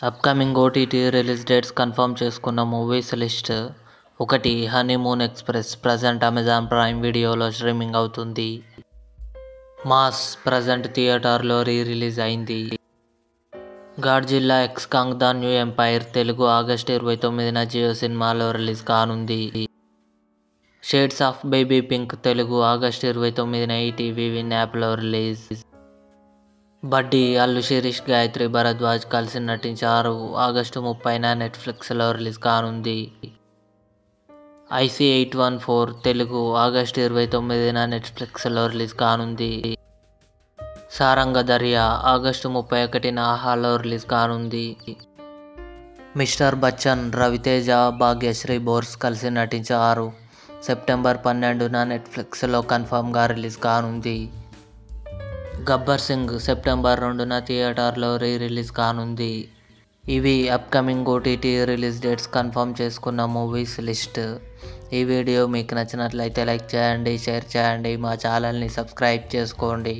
Upcoming OTT release dates confirm చేసుకున్న movies list. 1. Honeymoon Express present Amazon Prime వీడియోలో streaming అవుతుంది. Mass present థియేటర్లో release అయింది. Godzilla x Kong the New Empire Telugu August 29న జియో సినిమాలో release కానుంది. Shades of Baby Pink Telugu August 29న ETV Win యాప్లో రిలీజ్. బడ్డీ అల్లు శిరీష్ గాయత్రి భరద్వాజ్ కలిసి నటించారు. ఆగస్టు 30న నెట్ఫ్లిక్స్లో రిలీజ్ కానుంది. ఐసీ 814 తెలుగు ఆగస్టు 29న నెట్ఫ్లిక్స్లో రిలీజ్ కానుంది. సారంగ దర్యా ఆగస్టు 31న ఆహాలో రిలీజ్ కానుంది. మిస్టర్ బచ్చన్ రవితేజ భాగ్యశ్రీ బోర్స్ కలిసి నటించారు. సెప్టెంబర్ 12న నెట్ఫ్లిక్స్లో కన్ఫర్మ్గా రిలీజ్ కానుంది. గబ్బర్ సింగ్ సెప్టెంబర్ 2న థియేటర్లో రిలీజ్ కానుంది. ఇవి upcoming OTT release dates confirm చేసుకున్న మూవీస్ లిస్ట్. ఈ వీడియో మీకు నచ్చినట్లయితే లైక్ చేయండి, షేర్ చేయండి, మా ఛానల్ని సబ్స్క్రైబ్ చేసుకోండి.